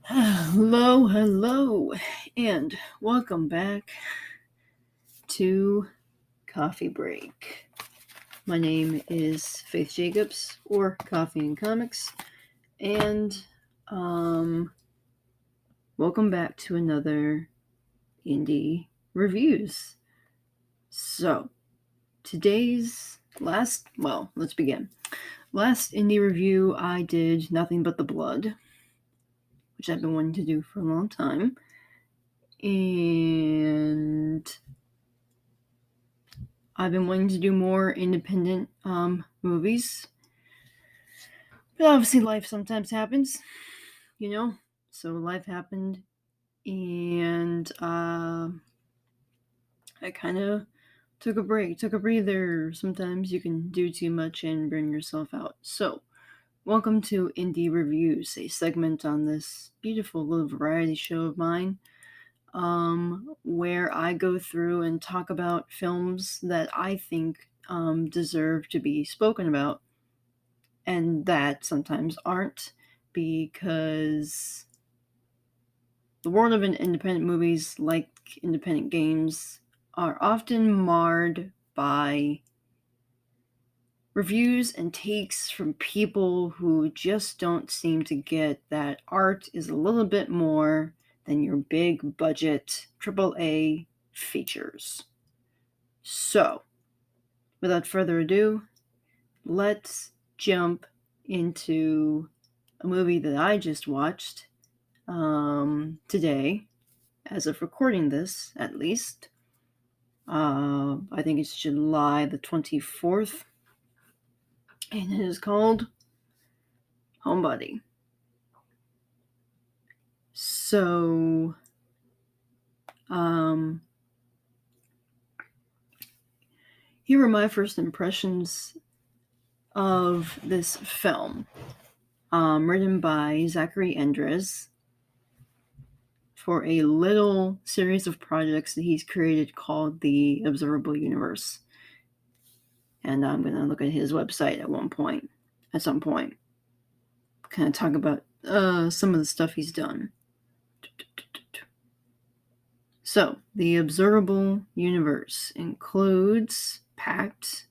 Hello, and welcome back to Coffee Break. My name is Faith Jacobs, or Coffee&Comics, and welcome back to another indie reviews. So, today's let's begin. Last indie review, I did Nothing But the Blood, which I've been wanting to do for a long time. And I've been wanting to do more independent movies. But obviously life sometimes happens, So life happened, and I kind of took a break, took a breather. Sometimes you can do too much and burn yourself out. So, welcome to Indie Reviews, a segment on this beautiful little variety show of mine, where I go through and talk about films that I think deserve to be spoken about, and that sometimes aren't, because the world of independent movies, like independent games, are often marred by reviews and takes from people who just don't seem to get that art is a little bit more than your big budget AAA features. So, without further ado, let's jump into a movie that I just watched today, as of recording this, at least. I think it's July the 24th, and it is called Homebody. So, here were my first impressions of this film, written by Zachary Endres for a little series of projects that he's created called the Observable Universe. And I'm going to look at his website at some point, kind of talk about some of the stuff he's done. So, the Observable Universe includes Pact,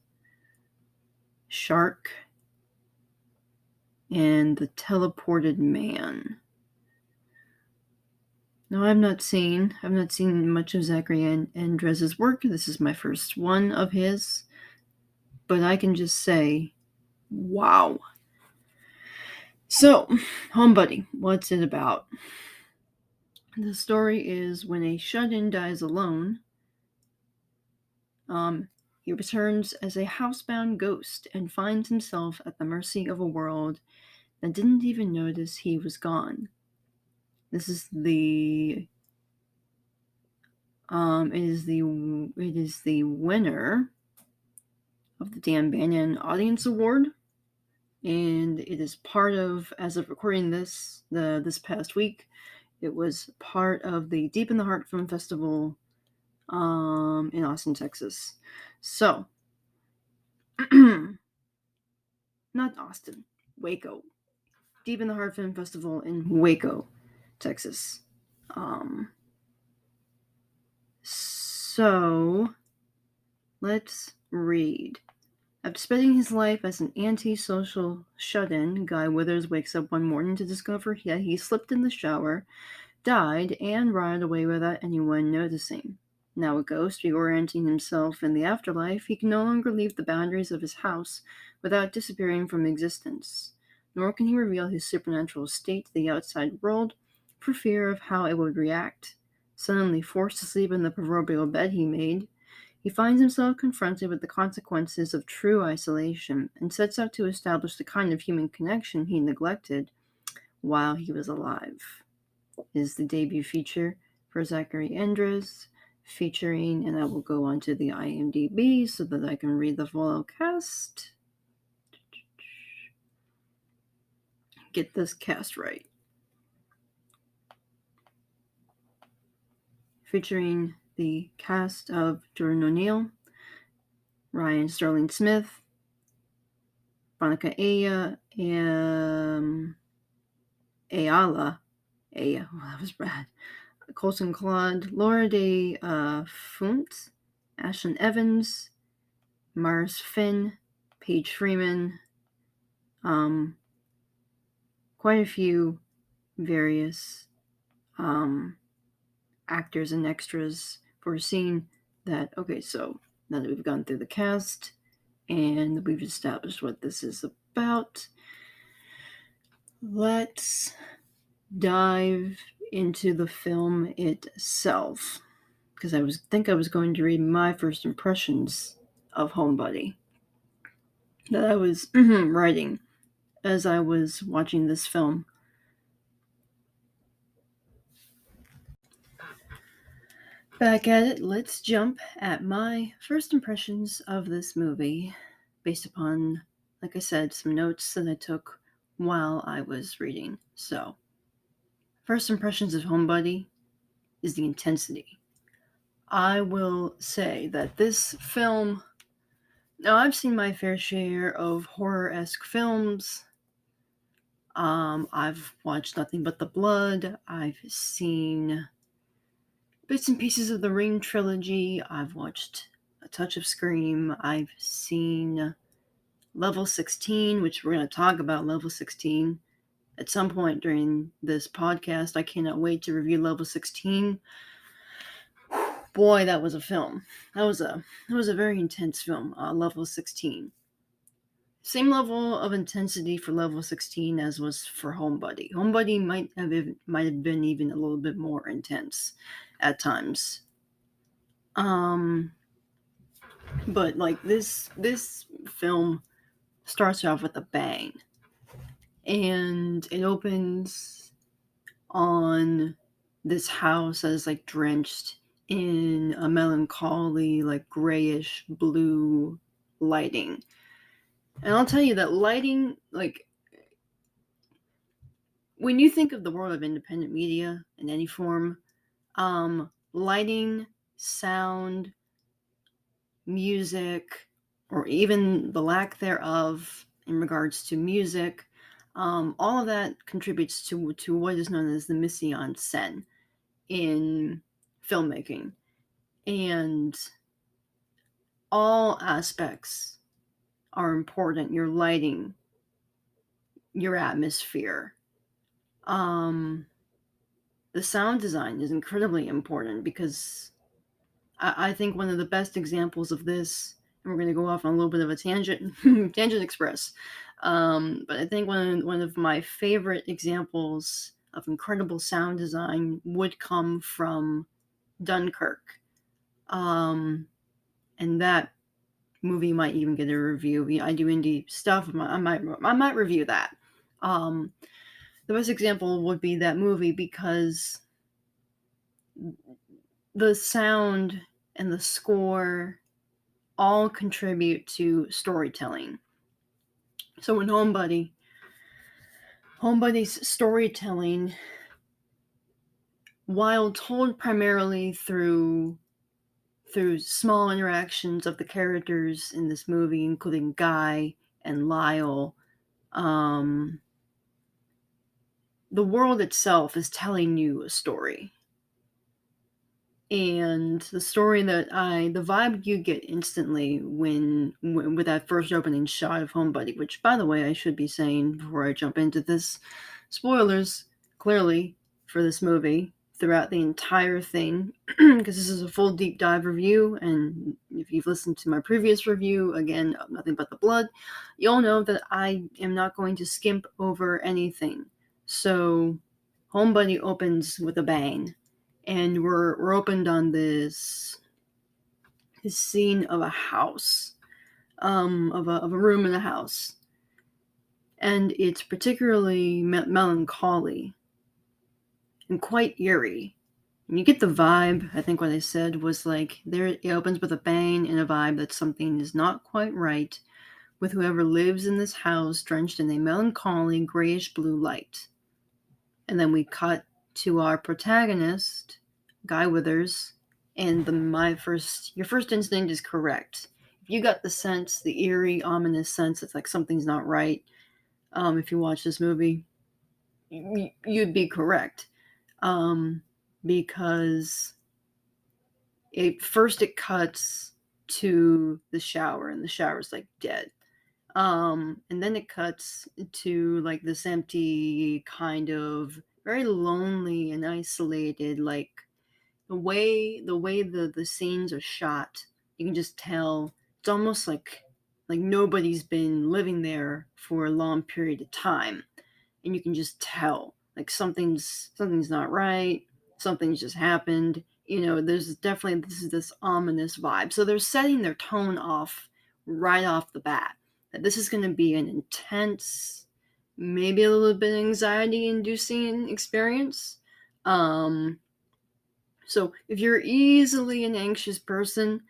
Shark, and The Teleported Man. Now, I've not seen much of Zachary Endres' work. This is my first one of his, but I can just say, wow. So, Homebody, what's it about? The story is when a shut-in dies alone, he returns as a housebound ghost and finds himself at the mercy of a world that didn't even notice he was gone. This is the it is the winner of the Dan Bannon Audience Award, and it is part of, as of recording this, this past week, it was part of the Deep in the Heart Film Festival in Austin, Texas. So, not Austin, Waco. Deep in the Heart Film Festival in Waco, Texas. So, let's read. After spending his life as an antisocial shut-in, Guy Withers wakes up one morning to discover that he slipped in the shower, died, and rotted away without anyone noticing. Now a ghost, reorienting himself in the afterlife, he can no longer leave the boundaries of his house without disappearing from existence. Nor can he reveal his supernatural state to the outside world for fear of how it would react. Suddenly forced to sleep in the proverbial bed he made, he finds himself confronted with the consequences of true isolation and sets out to establish the kind of human connection he neglected while he was alive. It is the debut feature for Zachary Endres, featuring, and I will go on to the IMDb so that I can read the full cast. Get this cast right. Featuring the cast of Jordan O'Neill, Ryan Sterling Smith, Monica Ayala, that was bad. Colson Claude, Laura Day Funt, Ashlyn Evans, Mars Finn, Paige Freeman, quite a few various actors and extras for a scene that, okay, so now that we've gone through the cast and we've established what this is about, let's dive into the film itself, because I was going to read my first impressions of Homebody that I was writing as I was watching this film. Back at it, let's jump at my first impressions of this movie based upon, like I said, some notes that I took while I was reading. So, first impressions of Homebody is the intensity. I will say that this film, now I've seen my fair share of horror-esque films. I've watched Nothing But the Blood. I've seen bits and pieces of the Ring trilogy. I've watched a touch of Scream. I've seen Level 16, which we're going to talk about Level 16 at some point during this podcast. I cannot wait to review Level 16. Boy, that was a film. That was a very intense film, Level 16. Same level of intensity for Level 16 as was for Homebody. Homebody might have been even a little bit more intense at times. But like this film starts off with a bang. And it opens on this house that is like drenched in a melancholy, like grayish blue lighting. And I'll tell you that lighting, like, when you think of the world of independent media in any form, lighting, sound, music, or even the lack thereof in regards to music, all of that contributes to what is known as the mise en scène in filmmaking. And all aspects are important. Your lighting, your atmosphere. The sound design is incredibly important because I think one of the best examples of this, and we're going to go off on a little bit of a tangent, Tangent Express, but I think one of my favorite examples of incredible sound design would come from Dunkirk. And that movie might even get a review. I do indie stuff. I might review that. The best example would be that movie because the sound and the score all contribute to storytelling. So in Homebody's storytelling, while told primarily through small interactions of the characters in this movie, including Guy and Lyle, the world itself is telling you a story. And the story the vibe you get instantly when with that first opening shot of Homebody, which, by the way, I should be saying before I jump into this, spoilers, clearly, for this movie throughout the entire thing, because this is a full deep dive review, and if you've listened to my previous review, again, of Nothing But the Blood, you'll know that I am not going to skimp over anything. So, Homebody opens with a bang. And we're opened on this scene of a house, of a room in a house, and it's particularly melancholy and quite eerie. And you get the vibe. I think what I said was like it opens with a bang and a vibe that something is not quite right with whoever lives in this house, drenched in a melancholy grayish blue light. And then we cut to our protagonist, Guy Withers, and your first instinct is correct. If you got the sense, the eerie, ominous sense, it's like something's not right, if you watch this movie, you'd be correct. because it cuts to the shower, and the shower's like dead. And then it cuts to like this empty, kind of very lonely and isolated, like the scenes are shot, you can just tell it's almost like nobody's been living there for a long period of time, and you can just tell like something's not right, something's just happened. There's definitely this ominous vibe. So they're setting their tone off right off the bat that this is going to be an intense, maybe a little bit anxiety inducing experience. So if you're easily an anxious person,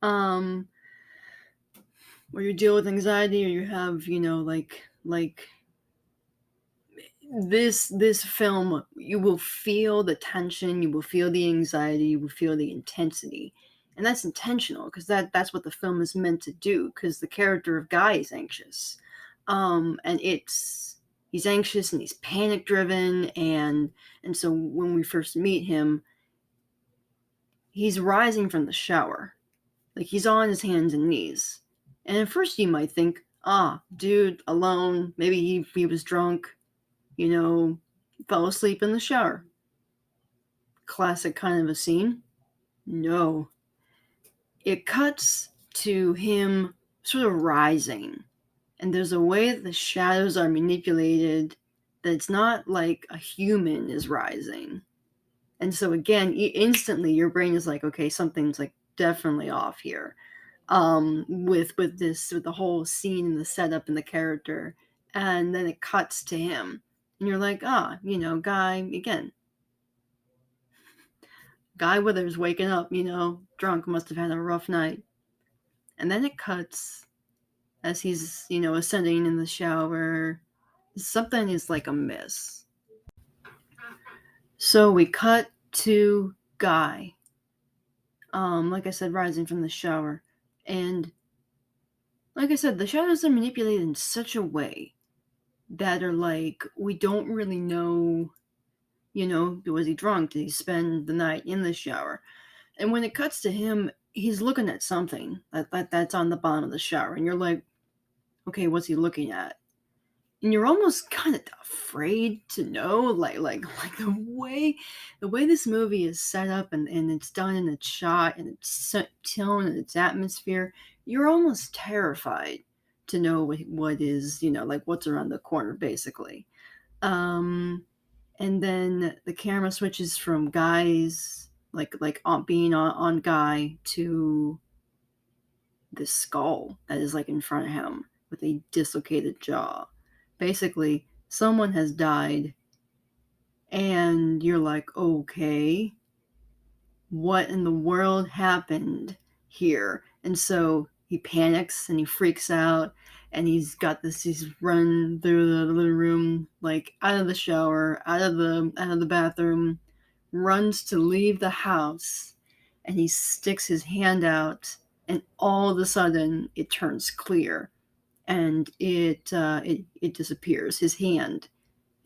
or you deal with anxiety, or you have, like this film, you will feel the tension, you will feel the anxiety, you will feel the intensity. And that's intentional, because that's what the film is meant to do, because the character of Guy is anxious. And he's anxious and he's panic driven, and so when we first meet him, he's rising from the shower. Like, he's on his hands and knees. And at first you might think, dude, alone, maybe he was drunk, fell asleep in the shower. Classic kind of a scene. No. It cuts to him sort of rising. And there's a way that the shadows are manipulated that it's not like a human is rising. And so again, instantly your brain is like, okay, something's like definitely off here. With the whole scene and the setup and the character. And then it cuts to him. And you're like, Guy, again. Guy Withers waking up, drunk, must have had a rough night. And then it cuts as he's, ascending in the shower. Something is like amiss. So we cut to Guy. Like I said, rising from the shower. And like I said, the shadows are manipulated in such a way that are like, we don't really know, was he drunk? Did he spend the night in the shower? And when it cuts to him, he's looking at something that's on the bottom of the shower. And you're like, okay, what's he looking at? And you're almost kind of afraid to know, like the way this movie is set up, and it's done, and it's shot, and its tone and its atmosphere. You're almost terrified to know what is, like what's around the corner, basically. And then the camera switches from Guy's being on Guy to this skull that is like in front of him with a dislocated jaw. Basically, someone has died, and you're like, okay, what in the world happened here? And so he panics and he freaks out, and he's run through the living room, like out of the shower, out of the bathroom, runs to leave the house, and he sticks his hand out, and all of a sudden it turns clear, and it disappears. His hand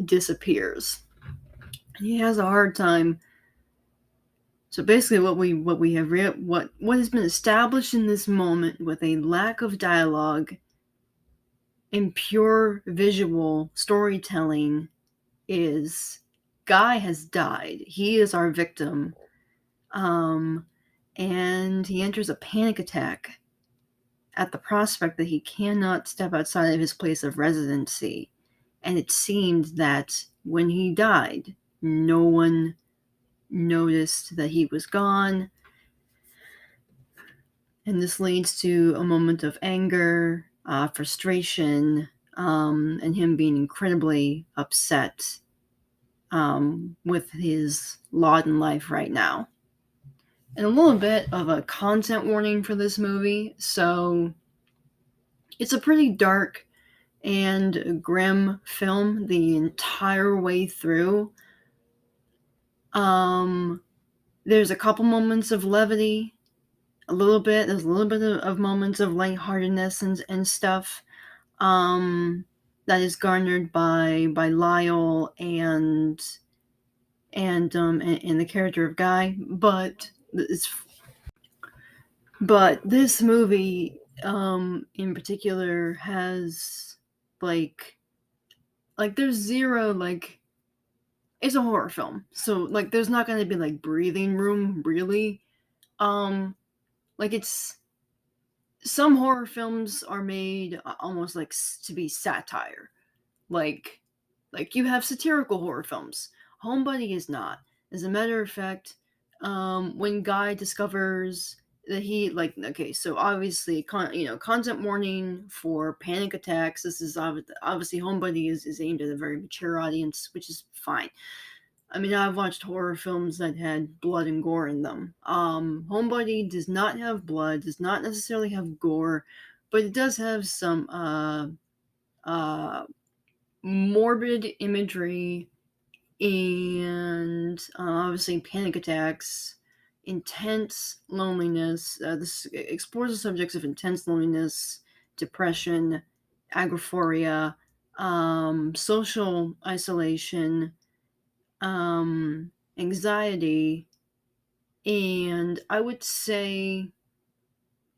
disappears. And he has a hard time. So basically, what has been established in this moment, with a lack of dialogue and pure visual storytelling, is Guy has died. He is our victim, and he enters a panic attack at the prospect that he cannot step outside of his place of residency. And it seemed that when he died, no one noticed that he was gone. And this leads to a moment of anger, frustration, and him being incredibly upset with his lot in life right now. And a little bit of a content warning for this movie. So it's a pretty dark and grim film the entire way through. There's a couple moments of levity, there's a little bit of moments of lightheartedness and stuff, that is garnered by Lyle and and the character of Guy, but this movie in particular has like there's zero like it's a horror film, so like there's not going to be like breathing room really. Like it's some horror films are made almost like to be satire, like you have satirical horror films. Homebody is not. As a matter of fact, when Guy discovers that he like okay, so obviously content warning for panic attacks. This is obviously Homebody is aimed at a very mature audience, which is fine. I mean, I've watched horror films that had blood and gore in them. Homebody does not have blood, does not necessarily have gore, but it does have some morbid imagery and obviously panic attacks, intense loneliness. This explores the subjects of intense loneliness, depression, agoraphoria, social isolation, anxiety, and I would say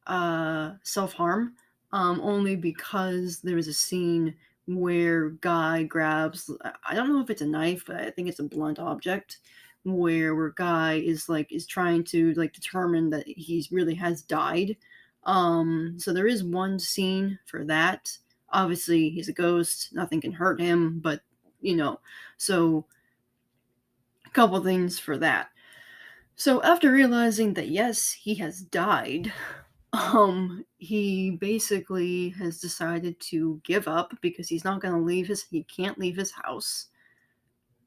self-harm, only because there is a scene where Guy grabs, I don't know if it's a knife, but I think it's a blunt object, where Guy is trying to like determine that he really has died. So there is one scene for that. Obviously he's a ghost, nothing can hurt him, but so a couple things for that. So after realizing that yes, he has died, he basically has decided to give up because he can't leave his house.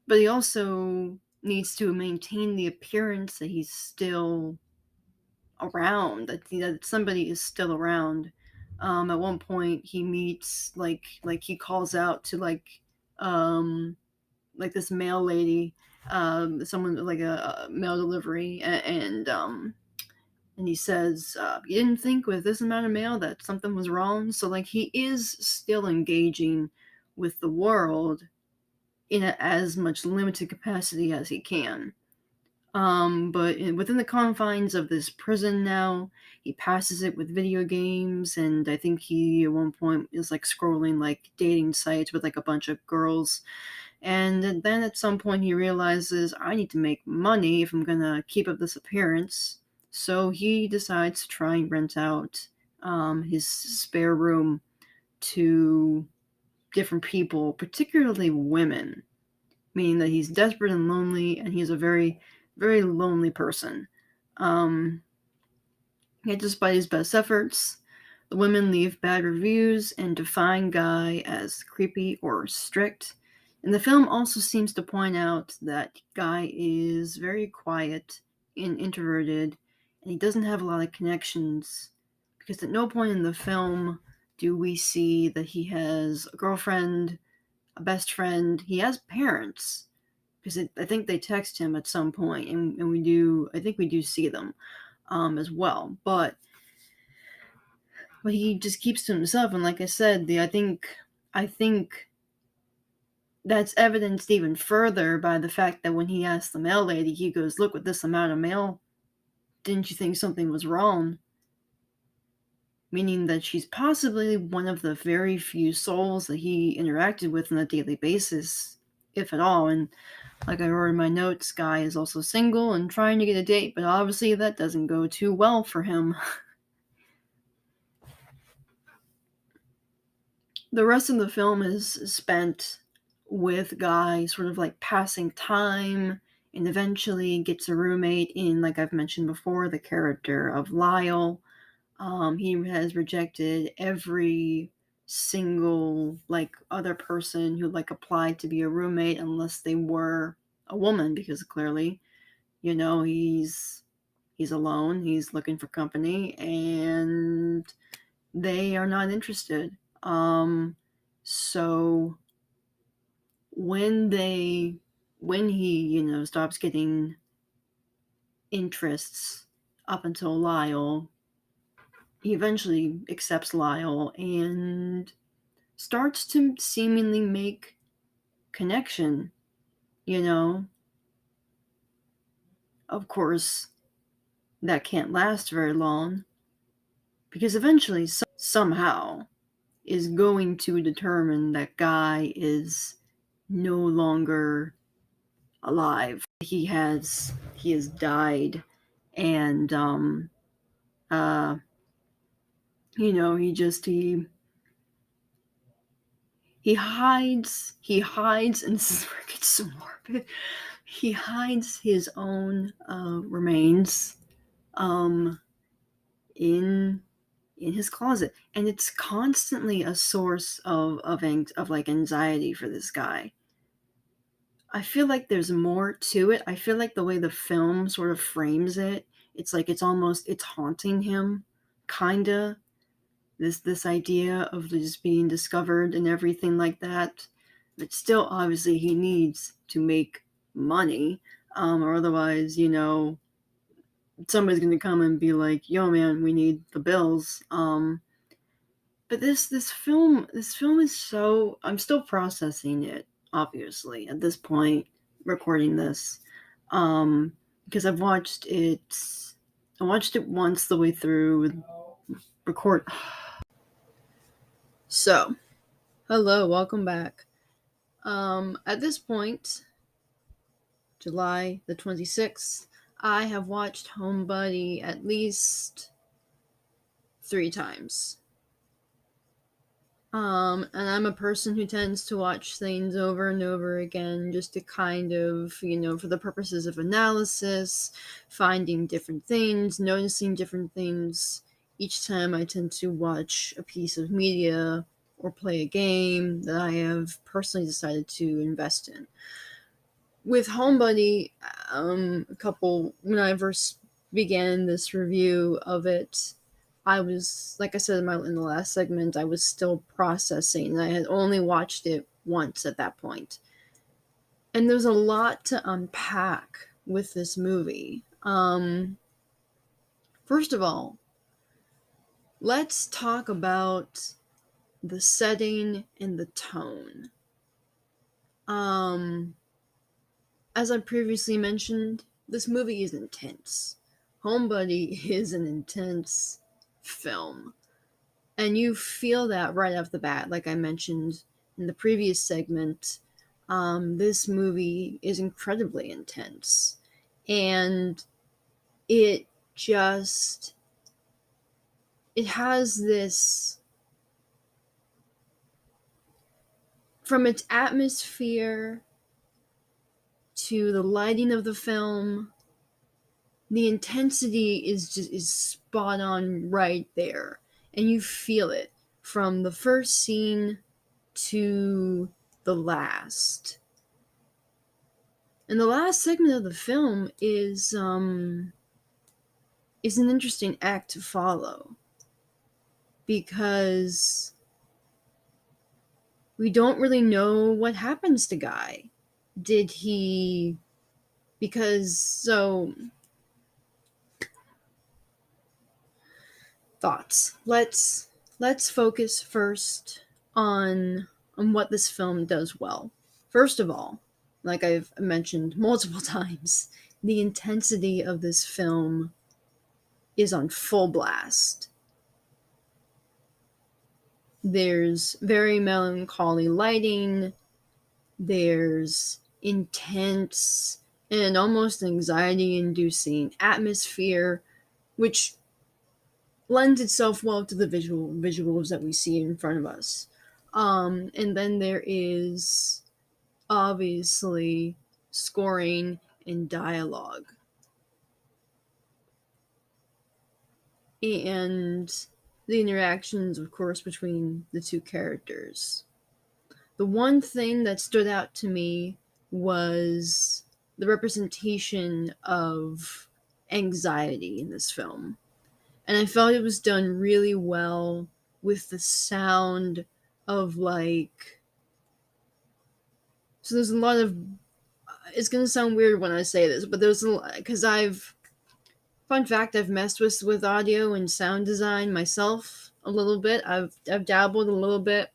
But he also needs to maintain the appearance that he's still around, that somebody is still around. At one point he meets he calls out to this mail lady, someone like a mail delivery, and he says, "You didn't think with this amount of mail that something was wrong." So like he is still engaging with the world in as much limited capacity as he can. But within the confines of this prison now, he passes it with video games, and I think he at one point is like scrolling like dating sites with like a bunch of girls. And then at some point he realizes, I need to make money if I'm gonna keep up this appearance. So he decides to try and rent out his spare room to different people, particularly women, meaning that he's desperate and lonely, and he's a very, very lonely person. Yet despite his best efforts, the women leave bad reviews and define Guy as creepy or strict. And the film also seems to point out that Guy is very quiet and introverted, and he doesn't have a lot of connections, because at no point in the film do we see that he has a girlfriend, a best friend. He has parents, because I think they text him at some point, and I think we do see them as well. But he just keeps to himself, and like I said, I think that's evidenced even further by the fact that when he asks the mail lady, he goes, "Look, with this amount of mail, didn't you think something was wrong?" Meaning that she's possibly one of the very few souls that he interacted with on a daily basis, if at all. And like I wrote in my notes, Guy is also single and trying to get a date, but obviously that doesn't go too well for him. The rest of the film is spent with Guy sort of like passing time, and eventually gets a roommate in, like I've mentioned before, the character of Lyle. He has rejected every single like other person who like applied to be a roommate unless they were a woman, because clearly, he's alone, he's looking for company, and they are not interested. So when he stops getting interests up until Lyle, he eventually accepts Lyle and starts to seemingly make connection, you know. of course, that can't last very long, because eventually, somehow, is going to determine that Guy is no longer alive. He has died, and he hides, and this is where it gets so morbid. He hides his own remains in his closet, and it's constantly a source of anxiety for this guy. I feel like there's more to it. I feel like the way the film sort of frames it, it's like it's haunting him, kinda. This idea of just being discovered and everything like that. But still, obviously, he needs to make money, or otherwise, somebody's gonna come and be like, "Yo, man, we need the bills." But this film is so. I'm still processing it, obviously, at this point, recording this, because I watched it once the way through. Record. So, hello, welcome back. At this point, July the 26th, I have watched Homebody at least 3 times. And I'm a person who tends to watch things over and over again just to kind of, for the purposes of analysis, finding different things, noticing different things. Each time I tend to watch a piece of media or play a game that I have personally decided to invest in. With Homebody, when I first began this review of it, I was, like I said in the last segment, I was still processing. I had only watched it once at that point. And there's a lot to unpack with this movie. First of all, let's talk about the setting and the tone. As I previously mentioned, this movie is intense. Homebody is an intense film. And you feel that right off the bat, like I mentioned in the previous segment. This movie is incredibly intense. And it has this, from its atmosphere to the lighting of the film, the intensity is spot on right there. And you feel it from the first scene to the last. And the last segment of the film is an interesting act to follow, because we don't really know what happens to Guy. Thoughts. Let's focus first on what this film does well. First of all, like I've mentioned multiple times, the intensity of this film is on full blast. There's very melancholy lighting. There's intense and almost anxiety-inducing atmosphere, which lends itself well to the visuals that we see in front of us. And then there is obviously scoring and dialogue. And the interactions, of course, between the two characters. The one thing that stood out to me was the representation of anxiety in this film. And I felt it was done really well with the sound of so there's a lot of, it's going to sound weird when I say this, but there's a lot, because fun fact, I've messed with audio and sound design myself a little bit. I've dabbled a little bit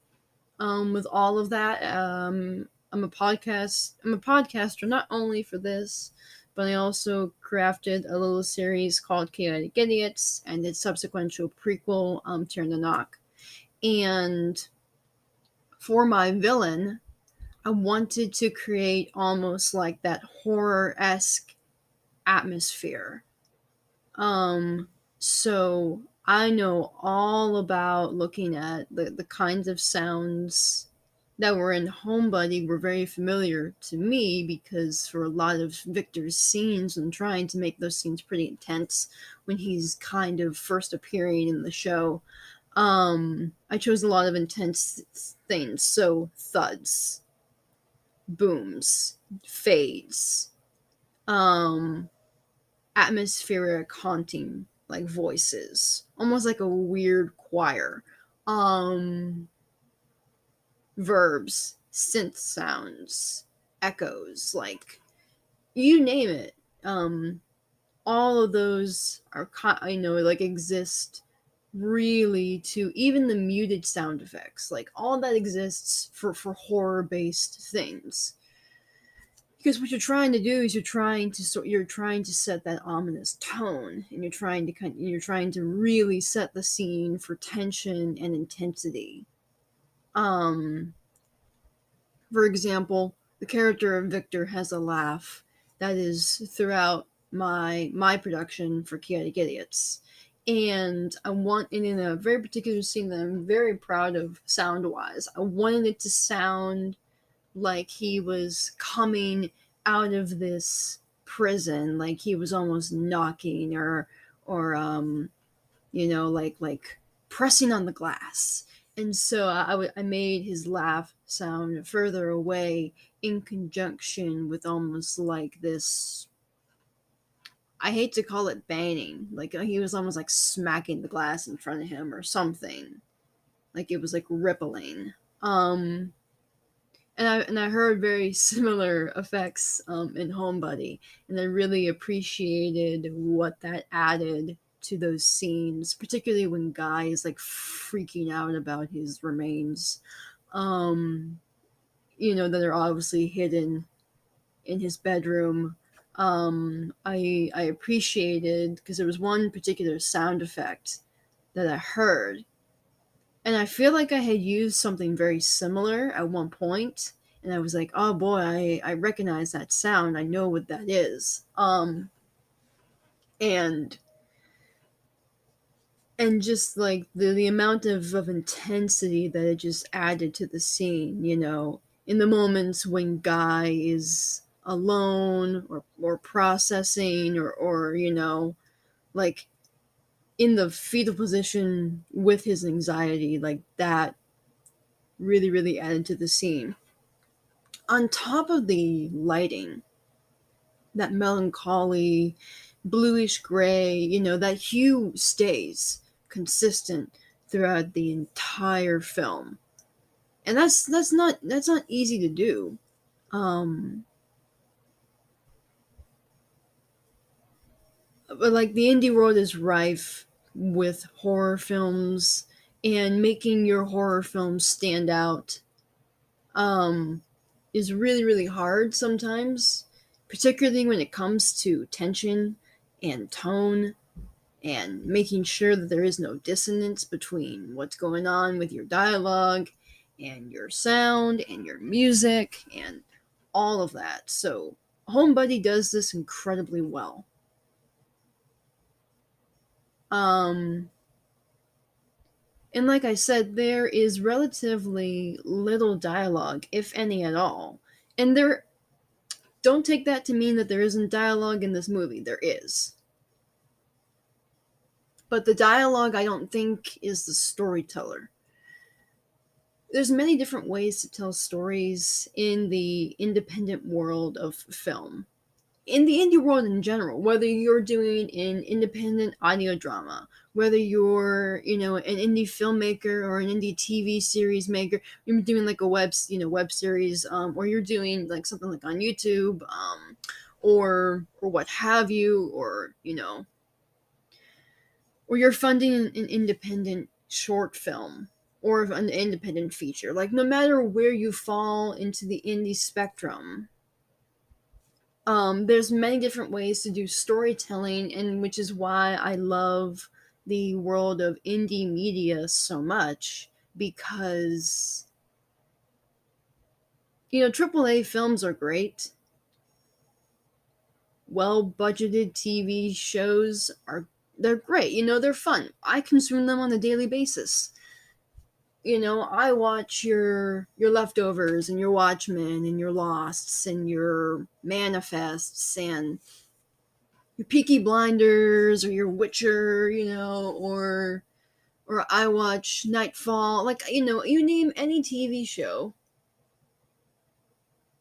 with all of that. I'm a podcaster not only for this, but I also crafted a little series called Chaotic Idiots and its subsequent prequel, Turn the Knock. And for my villain, I wanted to create almost like that horror-esque atmosphere. So I know all about looking at the kinds of sounds that were in Homebody were very familiar to me, because for a lot of Victor's scenes and trying to make those scenes pretty intense when he's kind of first appearing in the show, I chose a lot of intense things. So thuds, booms, fades, atmospheric haunting like voices, almost like a weird choir, verbs, synth sounds, echoes, like you name it. All of those are like exist really, to even the muted sound effects, like all that exists for horror based things. Because what you're trying to do is you're trying to set that ominous tone, and you're trying to really set the scene for tension and intensity. For example, the character of Victor has a laugh that is throughout my production for Chaotic Idiots, and in a very particular scene that I'm very proud of sound wise, I wanted it to sound like he was coming out of this prison, like he was almost knocking or like pressing on the glass. And so I made his laugh sound further away in conjunction with almost like this, I hate to call it banging, like he was almost like smacking the glass in front of him or something, like it was like rippling. And I heard very similar effects in Homebody, and I really appreciated what that added to those scenes, particularly when Guy is like freaking out about his remains, that are obviously hidden in his bedroom. I appreciated, because there was one particular sound effect that I heard, and I feel like I had used something very similar at one point, and I was like, oh boy, I recognize that sound. I know what that is. And just like the amount of intensity that it just added to the scene, in the moments when Guy is alone or processing or like in the fetal position with his anxiety, like that really, really added to the scene. On top of the lighting, that melancholy, bluish gray, that hue stays consistent throughout the entire film. And that's not easy to do. But like the indie world is rife with horror films, and making your horror films stand out is really, really hard sometimes, particularly when it comes to tension and tone, and making sure that there is no dissonance between what's going on with your dialogue and your sound and your music and all of that. So Homebody does this incredibly well. And like I said, there is relatively little dialogue, if any at all. And don't take that to mean that there isn't dialogue in this movie. There is. But the dialogue, I don't think, is the storyteller. There's many different ways to tell stories in the independent world of film. In the indie world in general, whether you're doing an independent audio drama, whether you're, an indie filmmaker or an indie TV series maker, you're doing like a web series, or you're doing like something like on YouTube, or what have you, or or you're funding an independent short film or an independent feature. Like no matter where you fall into the indie spectrum, There's many different ways to do storytelling, and which is why I love the world of indie media so much, because AAA films are great. Well-budgeted TV shows they're great. They're fun. I consume them on a daily basis. I watch your Leftovers and your Watchmen and your Losts and your Manifests and your Peaky Blinders or your Witcher, or I watch Nightfall. Like, you name any TV show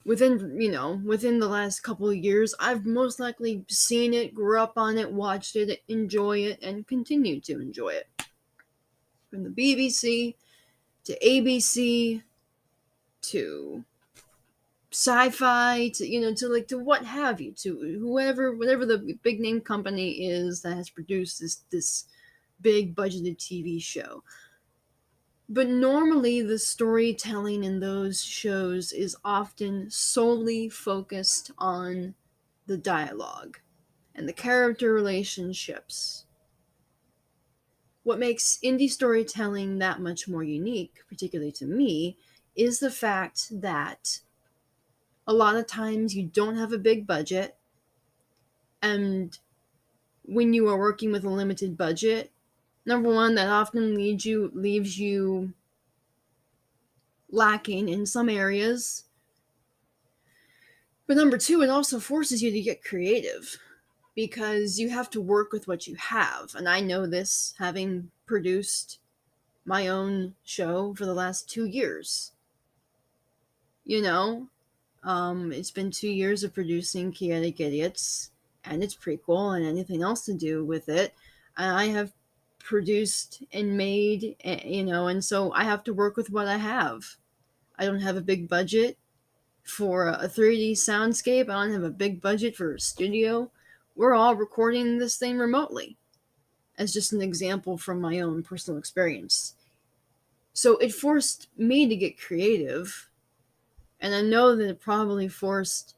within the last couple of years, I've most likely seen it, grew up on it, watched it, enjoy it, and continue to enjoy it. From the BBC to ABC to sci-fi to what have you, to whatever the big name company is that has produced this big budgeted TV show. But normally the storytelling in those shows is often solely focused on the dialogue and the character relationships. What makes indie storytelling that much more unique, particularly to me, is the fact that a lot of times you don't have a big budget, and when you are working with a limited budget, number one, that often leaves you lacking in some areas. But number two, it also forces you to get creative, because you have to work with what you have. And I know this, having produced my own show for the last 2 years. It's been 2 years of producing Chaotic Idiots and its prequel and anything else to do with it. And I have produced and made, and so I have to work with what I have. I don't have a big budget for a 3D soundscape. I don't have a big budget for a studio. We're all recording this thing remotely, as just an example from my own personal experience. So it forced me to get creative, and I know that it probably has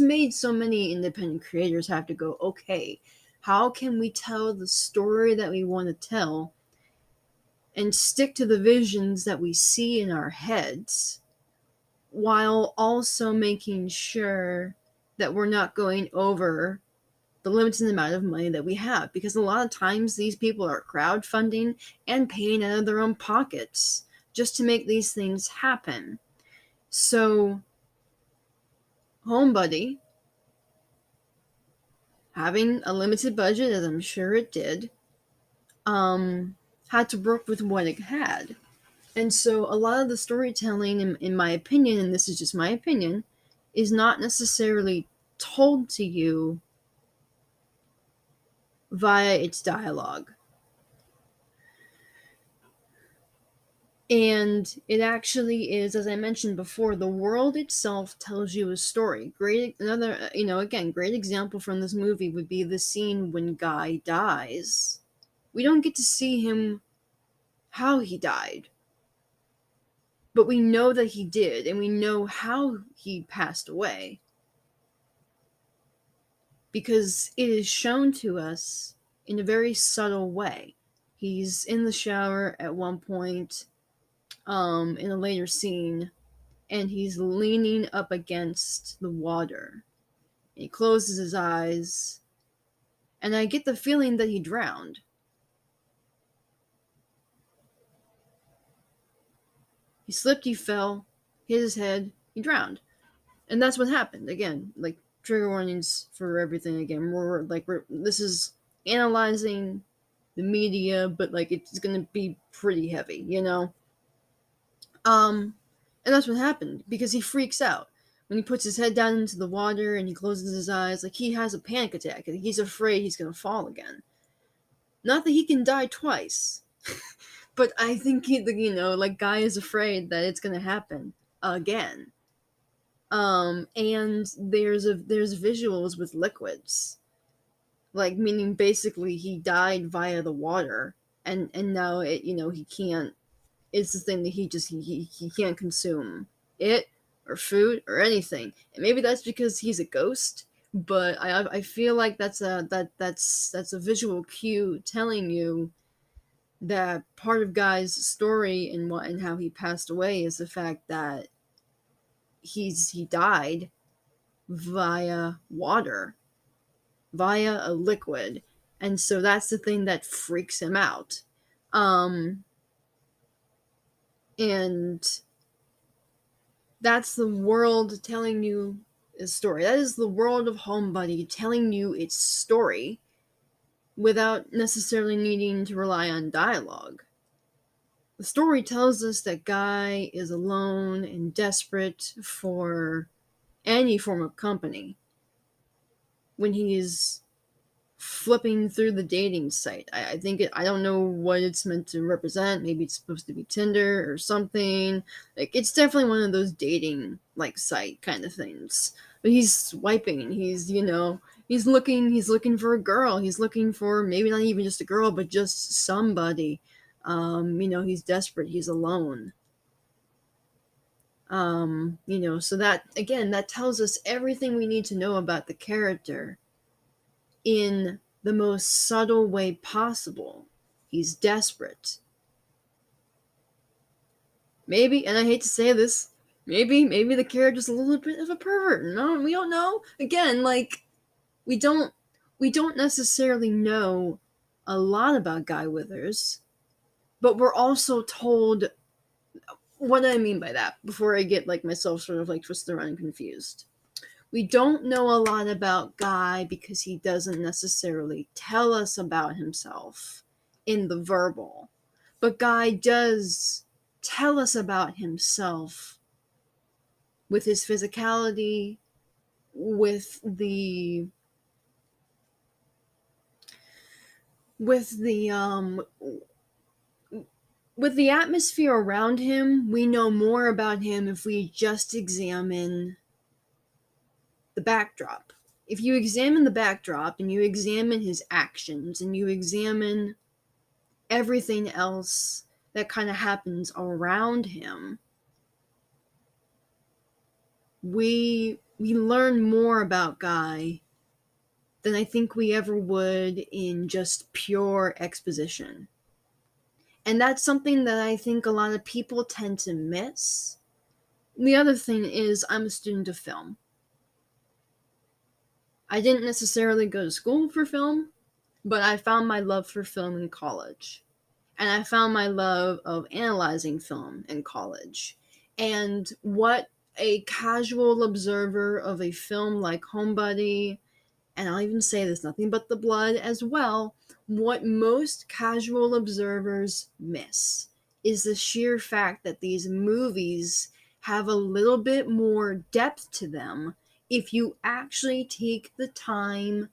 made so many independent creators have to go, okay, how can we tell the story that we want to tell and stick to the visions that we see in our heads, while also making sure that we're not going over the limited amount of money that we have? Because a lot of times these people are crowdfunding and paying out of their own pockets just to make these things happen. So homebody, having a limited budget, as I'm sure it did, had to work with what it had. And so a lot of the storytelling, in my opinion, and this is just my opinion, is not necessarily told to you via its dialogue. And it actually is, as I mentioned before, the world itself tells you a story. Great example from this movie would be the scene when Guy dies. We don't get to see him how he died, but we know that he did, and we know how he passed away, because it is shown to us in a very subtle way. He's in the shower at one point, in a later scene, and he's leaning up against the water. He closes his eyes, and I get the feeling that he drowned. He slipped, he fell, hit his head, he drowned. And that's what happened. Again, like, trigger warnings for everything again. This is analyzing the media, but like, it's gonna be pretty heavy, And that's what happened, because he freaks out when he puts his head down into the water and he closes his eyes. Like, he has a panic attack and he's afraid he's gonna fall again. Not that he can die twice, but I think Guy is afraid that it's gonna happen again. And there's visuals with liquids, like, meaning basically he died via the water, and now he can't. It's the thing that he can't consume it, or food or anything. And maybe that's because he's a ghost, but I feel like that's a visual cue telling you that part of Guy's story and how he passed away is the fact that he died via water, via a liquid. And so that's the thing that freaks him out. And that's the world telling you its story. That is the world of Homebody telling you its story without necessarily needing to rely on dialogue. The story tells us that Guy is alone and desperate for any form of company when he's flipping through the dating site. I think I don't know what it's meant to represent. Maybe it's supposed to be Tinder or something. Like, it's definitely one of those dating like site kind of things. But he's swiping and he's looking for a girl. He's looking for maybe not even just a girl, but just somebody. He's desperate. He's alone. So that, again, that tells us everything we need to know about the character in the most subtle way possible. He's desperate. Maybe, and I hate to say this, maybe the character's a little bit of a pervert. No, we don't know. Again, like, we don't necessarily know a lot about Guy Withers, but we're also told. What do I mean by that? Before I get like myself sort of like twisted around and confused. We don't know a lot about Guy because he doesn't necessarily tell us about himself in the verbal. But Guy does tell us about himself with his physicality, with the atmosphere around him. We know more about him if we just examine the backdrop. If you examine the backdrop and you examine his actions and you examine everything else that kind of happens around him, we learn more about Guy than I think we ever would in just pure exposition. And that's something that I think a lot of people tend to miss. The other thing is, I'm a student of film. I didn't necessarily go to school for film, but I found my love for film in college. And I found my love of analyzing film in college. And what a casual observer of a film like Homebody, and I'll even say there's nothing but the blood as well, what most casual observers miss is the sheer fact that these movies have a little bit more depth to them if you actually take the time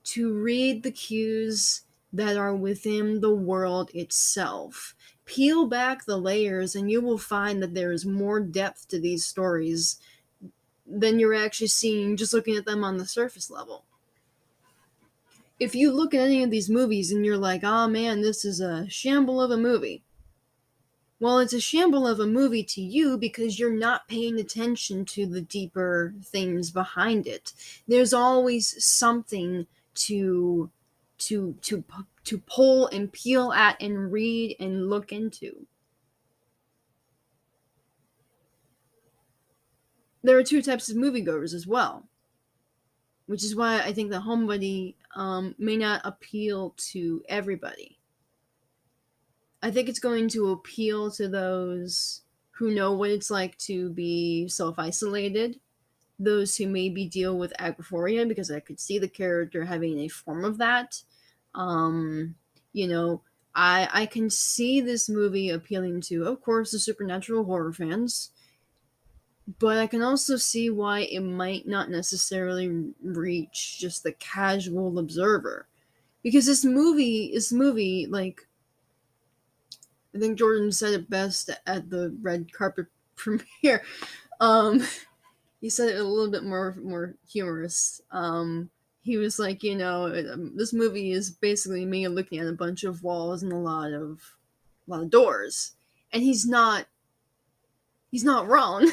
to read the cues that are within the world itself. Peel back the layers and you will find that there is more depth to these stories than you're actually seeing just looking at them on the surface level. If you look at any of these movies and you're like, oh man, this is a shamble of a movie. Well, it's a shamble of a movie to you because you're not paying attention to the deeper things behind it. There's always something to pull and peel at and read and look into. There are two types of moviegoers as well, which is why I think that Homebody may not appeal to everybody. I think it's going to appeal to those who know what it's like to be self-isolated, those who maybe deal with agoraphobia, because I could see the character having a form of that. I can see this movie appealing to, of course, the supernatural horror fans, but I can also see why it might not necessarily reach just the casual observer. Because this movie, like, I think Jordan said it best at the red carpet premiere. He said it a little bit more humorous. He was like, this movie is basically me looking at a bunch of walls and a lot of doors, and he's not wrong.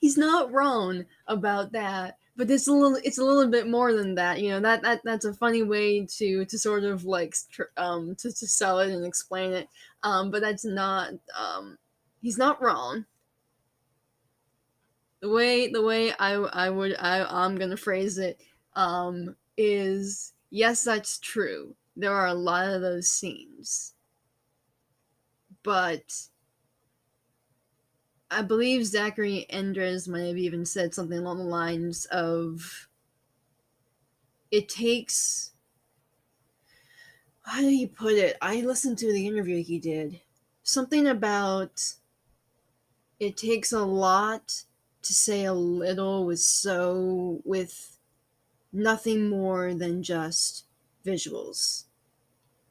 He's not wrong about that, but it's a little bit more than that. You know, that's a funny way to sort of like to sell it and explain it. But that's not he's not wrong. The way I'm gonna phrase it is, yes, that's true. There are a lot of those scenes, but I believe Zachary Endres might have even said something along the lines of, it takes, how did he put it? I listened to the interview he did. Something about, it takes a lot to say a little with nothing more than just visuals.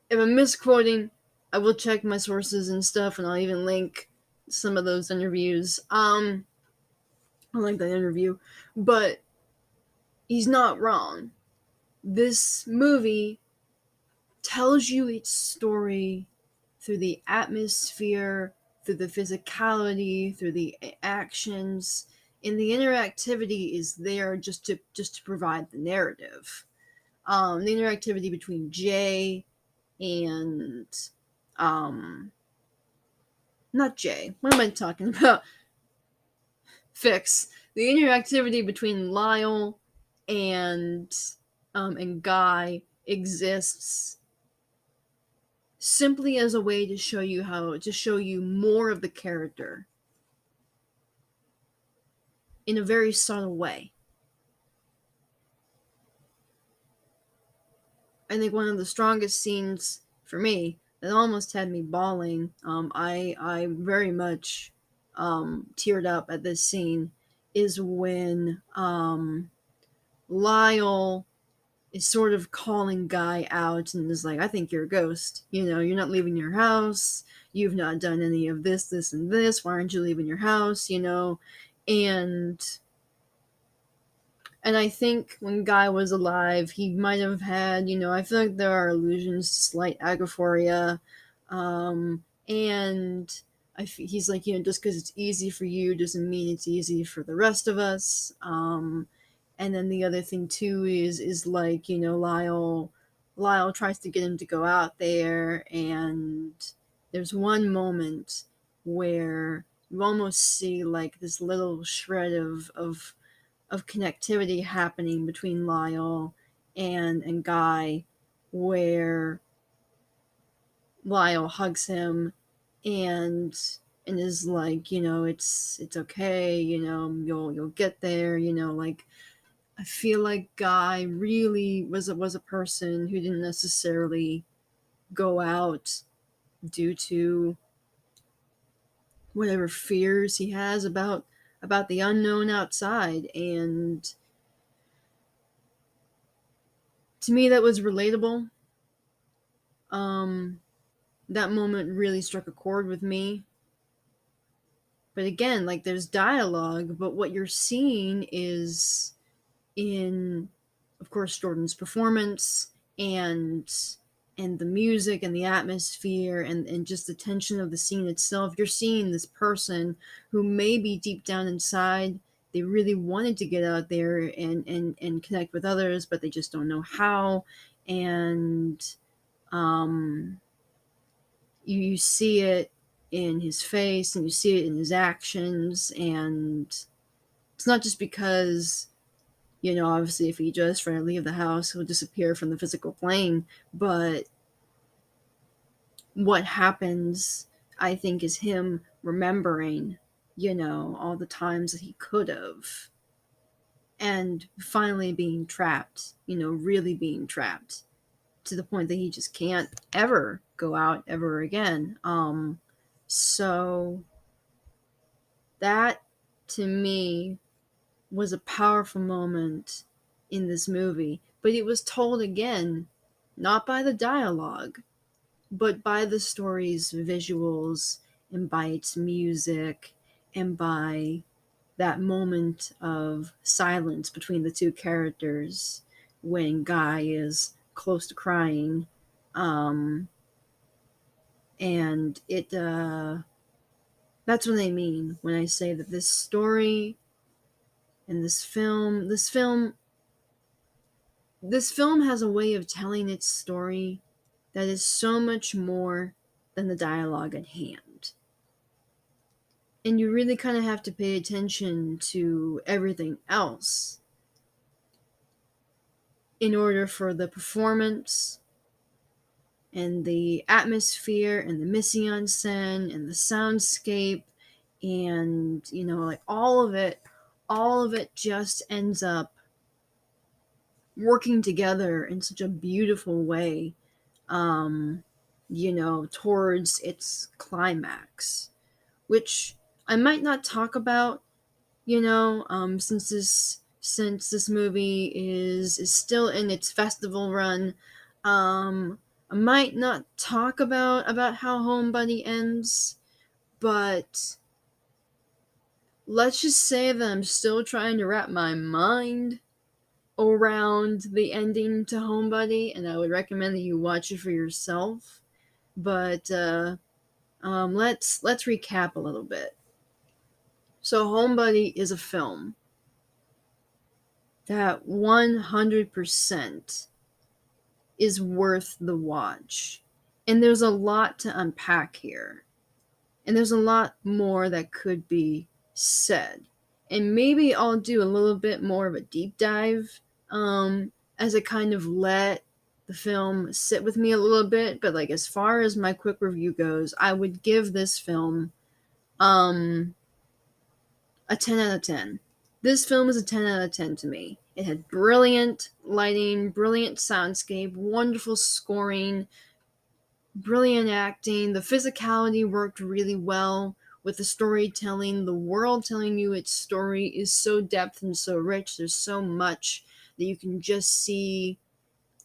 If I'm misquoting, I will check my sources and stuff, and I'll even link some of those interviews. I like that interview, but he's not wrong. This movie tells you its story through the atmosphere, through the physicality, through the actions, and the interactivity is there just to provide the narrative. The interactivity between Jay and not Jay. What am I talking about? Fix. The interactivity between Lyle and Guy exists simply as a way to show you more of the character in a very subtle way. I think one of the strongest scenes for me that almost had me bawling, I very much teared up at this scene, is when Lyle is sort of calling Guy out and is like, I think you're a ghost. You know, you're not leaving your house. You've not done any of this, this, and this. Why aren't you leaving your house? You know, and I think when Guy was alive, he might have had, you know, I feel like there are allusions to slight agoraphoria. And he's like, you know, just because it's easy for you doesn't mean it's easy for the rest of us. And then the other thing too is like, you know, Lyle tries to get him to go out there, and there's one moment where you almost see like this little shred of connectivity happening between Lyle and Guy, where Lyle hugs him and is like, you know, it's okay, you know, you'll get there, you know, like, I feel like Guy really was a person who didn't necessarily go out due to whatever fears he has about the unknown outside, and to me that was relatable. That moment really struck a chord with me. But again, like, there's dialogue, but what you're seeing is, in, of course, Jordan's performance and the music and the atmosphere and just the tension of the scene itself. You're seeing this person who maybe deep down inside they really wanted to get out there and connect with others, but they just don't know how. And you see it in his face and you see it in his actions, and it's not just because, you know, obviously if he just try to leave the house he'll disappear from the physical plane, but what happens, I think, is him remembering, you know, all the times that he could have, and finally being trapped, you know, really being trapped to the point that he just can't ever go out ever again. So that, to me, was a powerful moment in this movie, but it was told again not by the dialogue, but by the story's visuals and by its music and by that moment of silence between the two characters when Guy is close to crying. And That's what I mean when I say that this story and this film has a way of telling its story that is so much more than the dialogue at hand. And you really kind of have to pay attention to everything else in order for the performance and the atmosphere and the mise en scène and the soundscape and, like all of it just ends up working together in such a beautiful way, towards its climax, which I might not talk about, since this movie is still in its festival run. I might not talk about how Homebody ends, but let's just say that I'm still trying to wrap my mind around the ending to Homebody, and I would recommend that you watch it for yourself. But let's recap a little bit. So Homebody is a film that 100% is worth the watch. And there's a lot to unpack here. And there's a lot more that could be said. And maybe I'll do a little bit more of a deep dive, as I kind of let the film sit with me a little bit. But like as far as my quick review goes, I would give this film a 10 out of 10. This film is a 10 out of 10 to me. It had brilliant lighting, brilliant soundscape, wonderful scoring, brilliant acting. The physicality worked really well with the storytelling. The world telling you its story is so depth and so rich. There's so much that you can just see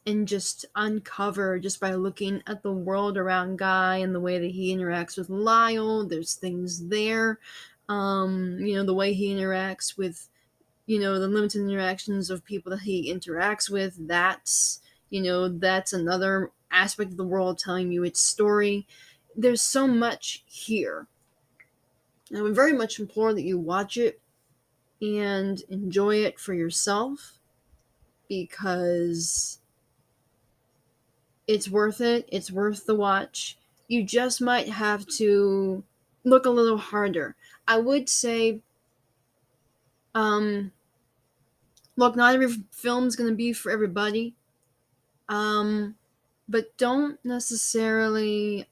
and just uncover just by looking at the world around Guy and the way that he interacts with Lyle. There's things there. The way he interacts with, the limited interactions of people that he interacts with. That's another aspect of the world telling you its story. There's so much here. I would very much implore that you watch it and enjoy it for yourself, because it's worth it. It's worth the watch. You just might have to look a little harder. I would say, look, not every film's going to be for everybody. But don't necessarily,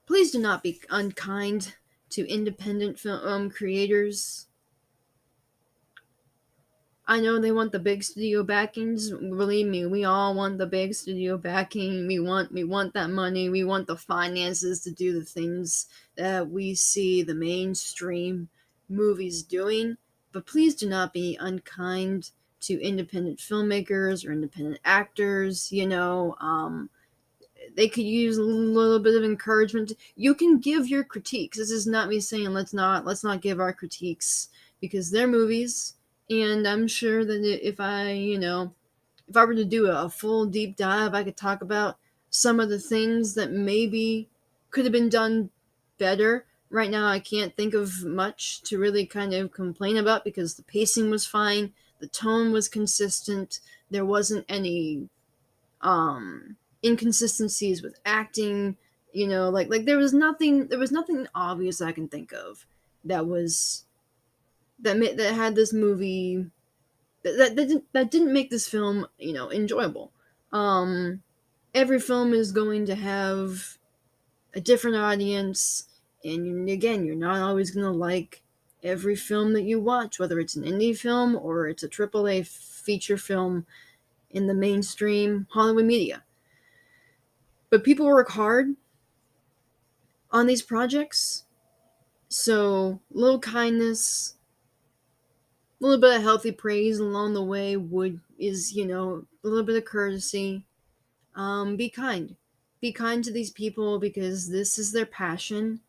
please do not be unkind to independent film creators. I know they want the big studio backings. Believe me, we all want the big studio backing. We want that money. We want the finances to do the things that we see the mainstream movies doing. But please do not be unkind to independent filmmakers or independent actors. They could use a little bit of encouragement. You can give your critiques. This is not me saying let's not give our critiques, because they're movies. And I'm sure that if I were to do a full deep dive, I could talk about some of the things that maybe could have been done better. Right now, I can't think of much to really kind of complain about, because the pacing was fine, the tone was consistent, there wasn't any inconsistencies with acting. Like there was nothing obvious I can think of that had this movie that didn't make this film enjoyable. Every film is going to have a different audience, and again, you're not always going to like every film that you watch, whether it's an indie film or it's a AAA feature film in the mainstream Hollywood media. But people work hard on these projects, so a little kindness, a little bit of healthy praise along the way is a little bit of courtesy. Be kind. Be kind to these people, because this is their passion,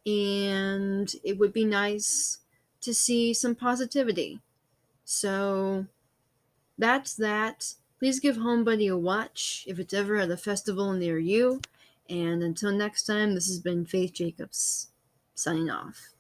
and it would be nice to see some positivity. So that's that. Please give Homebody a watch if it's ever at a festival near you. And until next time, this has been Faith Jacobs signing off.